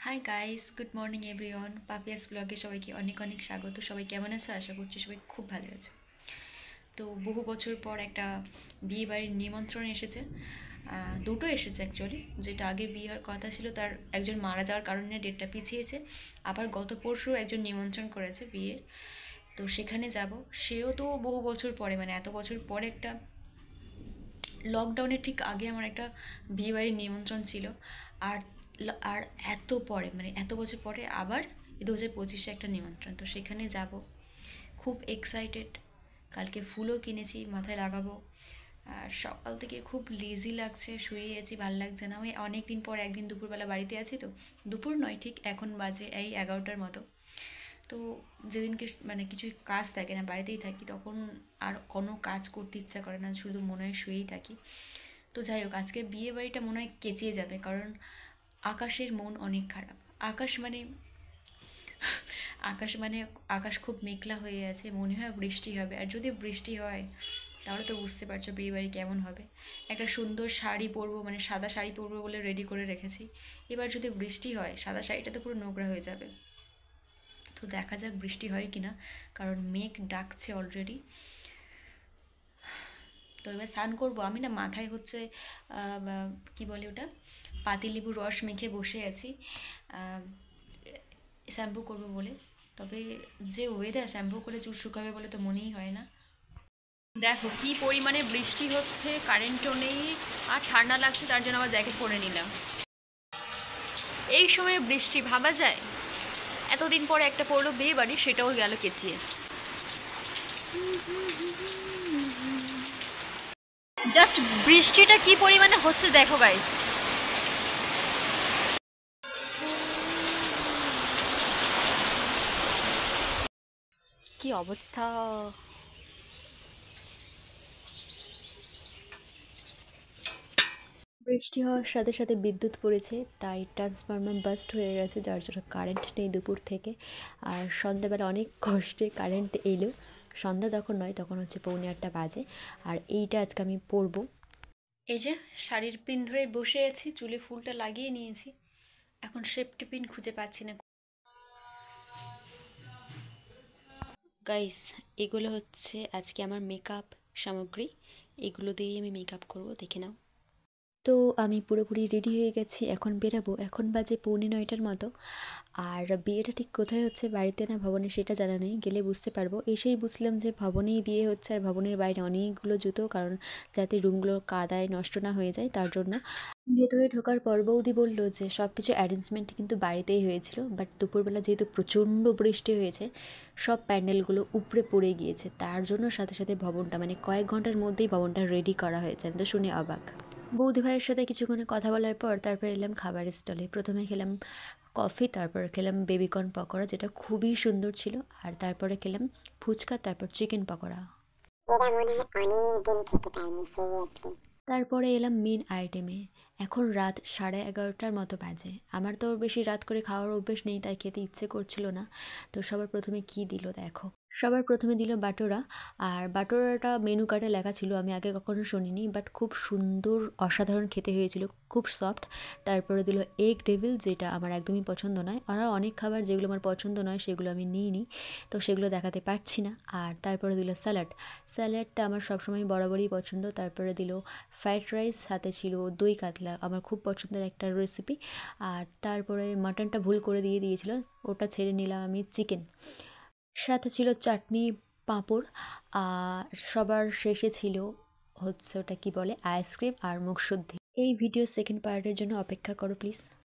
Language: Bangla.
Hi guys, good morning everyone. Papiya's ব্লগে সবাইকে অনেক অনেক স্বাগত। সবাই কেমন আছে? আশা করছি সবাই খুব ভালো আছে। তো বহু বছর পর একটা বিয়ে বাড়ির নিমন্ত্রণ এসেছে। দুটো এসেছে অ্যাকচুয়ালি। যেটা আগে বিয়ের কথা ছিল তার একজন মারা যাওয়ার কারণে ডেটটা পিছিয়েছে। আবার গত পরশু একজন নিমন্ত্রণ করেছে বিয়ের। তো সেখানে যাব। সেও তো বহু বছর পরে, মানে এত বছর পরে একটা লকডাউনের ঠিক আগে আমার একটা বিয়েবাড়ির নিমন্ত্রণ ছিল। আর আর এত পরে, মানে এত বছর পরে আবার 2025-এ একটা নিমন্ত্রণ, তো সেখানে যাব। খুব এক্সাইটেড। কালকে ফুলও কিনেছি, মাথায় লাগাবো। আর সকাল থেকে খুব লেজি লাগছে, শুয়ে আছি, ভাল লাগছে না। ওই অনেক দিন পর একদিন দুপুরবেলা বাড়িতে আছি, তো দুপুর নয়, ঠিক এখন বাজে এই 11টার মতো। তো যেদিনকে মানে কিছুই কাজ থাকে না, বাড়িতেই থাকি, তখন আর কোনো কাজ করতে ইচ্ছা করে না, শুধু মনে হয় শুয়েই থাকি। তো যাই হোক, আজকে বিয়ে বাড়িটা মনে হয় কেচিয়ে যাবে, কারণ আকাশের মন অনেক খারাপ। আকাশ মানে আকাশ মানে আকাশ খুব মেঘলা হয়ে আছে, মনে হয় বৃষ্টি হবে। আর যদি বৃষ্টি হয় তাহলে তো বুঝতে পারছো বিয়ে বাড়ি কেমন হবে। একটা সুন্দর শাড়ি পরবো, মানে সাদা শাড়ি পরবো বলে রেডি করে রেখেছি। এবার যদি বৃষ্টি হয়, সাদা শাড়িটা তো পুরো নোংরা হয়ে যাবে। তো দেখা যাক বৃষ্টি হয় কি না, কারণ মেঘ ডাকছে অলরেডি। তো এবার স্নান করবো আমি, না মাথায় হচ্ছে কি বলে ওটা, পাতিলেবুর রস মেখে বসে আছি শ্যাম্পু করবো বলে। তবে যে ওয়েদার, শ্যাম্পু করে চুল শুকাবে বলে তো মনেই হয় না। দেখো কি পরিমাণে বৃষ্টি হচ্ছে, কারেন্টও নেই, আর ঠান্ডা লাগছে, তার জন্য আবার জ্যাকেট পরে নিলাম। এই সময় বৃষ্টি ভাবা যায়? এতদিন পরে একটা পড়লো বিয়ে বাড়ি, সেটাও গেল কেচিয়ে। জাস্ট বৃষ্টিটা কি পরিমাণে হচ্ছে দেখো গাইস। কি অবস্থা! বৃষ্টি হওয়ার সাথে সাথে বিদ্যুৎ পড়েছে, তাই ট্রান্সফরমার বাস্ট হয়ে গেছে, যার জন্য কারেন্ট নেই দুপুর থেকে। আর সন্ধ্যাবেলা অনেক কষ্টে কারেন্ট এলো। সন্ধ্যা তখন নয়, তখন হচ্ছে 8:45 বাজে। আর এইটা আজকে আমি পরবো। এই যে শাড়ির পিন ধরে বসে আছি, চুলে ফুলটা লাগিয়ে নিয়েছি, এখন সেফটি পিন খুঁজে পাচ্ছি না। গাইস, এগুলো হচ্ছে আজকে আমার মেকআপ সামগ্রী। এগুলো দিয়েই আমি মেকআপ করব, দেখে নাও। তো আমি পুরোপুরি রেডি হয়ে গেছি, এখন বেরাবো। এখন বাজে 8:45 মতো। আর বিয়েটা ঠিক কোথায় হচ্ছে, বাড়িতে না ভবনে, সেটা জানা নেই, গেলে বুঝতে পারবো। এসেই বুঝলাম যে ভবনেই বিয়ে হচ্ছে, আর ভবনের বাইরে অনেকগুলো জুতো, কারণ যাতে রুমগুলো কাদায় নষ্ট না হয়ে যায় তার জন্য। ভেতরে ঢোকার পর বৌদি বললো যে সব কিছু অ্যারেঞ্জমেন্ট কিন্তু বাড়িতেই হয়েছিল, বাট দুপুরবেলা যেহেতু প্রচণ্ড বৃষ্টি হয়েছে, সব প্যান্ডেলগুলো উপড়ে পড়ে গিয়েছে, তার জন্য সাথে সাথে ভবনটা, মানে কয়েক ঘন্টার মধ্যেই ভবনটা রেডি করা হয়েছে। আমি তো শুনে অবাক। বৌদি ভাইয়ের সাথে কিছুক্ষণ কথা বলার পর তারপর এলাম খাবারের স্টলে। প্রথমে খেলাম কফি, তারপর খেলাম বেবিকর্ন পকোড়া, যেটা খুবই সুন্দর ছিল। আর তারপরে খেলাম ফুচকা, তারপর চিকেন পকোড়া। এরা মনে হয় অনেকদিন খেতে পায়নি সিরিয়াসলি। তারপরে এলাম মেন আইটেমে। এখন রাত 11:30 মতো বাজে। আমার তো বেশি রাত করে খাওয়ার অভ্যেস নেই, তাই খেতে ইচ্ছে করছিল না। তো সবার প্রথমে কি দিল দেখো। সবার প্রথমে দিল বাটোরা। আর বাটোরাটা মেনু কার্ডে লেখা ছিল, আমি আগে কখনো শুনিনি, বাট খুব সুন্দর, অসাধারণ খেতে হয়েছিল, খুব সফট। তারপরে দিল এগ ডেভিল, যেটা আমার একদমই পছন্দ নয়। আর অনেক খাবার যেগুলো আমার পছন্দ নয় সেগুলো আমি নিইনি, তো সেগুলো দেখাতে পারছি না। আর তারপরে দিল স্যালাড। স্যালাডটা আমার সবসময় বরাবরই পছন্দ। তারপরে দিল ফ্রাইড রাইস, সাথে ছিল দই কাতলা, আমার খুব পছন্দের একটা রেসিপি। আর তারপরে মাটনটা ভুল করে দিয়েছিল, ওটা ছেড়ে নিলাম আমি চিকেন। সাথে ছিল চাটনি, পাঁপড়। আর সবার শেষে ছিল হচ্ছে ওটা কি বলে, আইসক্রিম আর মুখশুদ্ধি। এই ভিডিও সেকেন্ড পার্টের জন্য অপেক্ষা করো প্লিজ।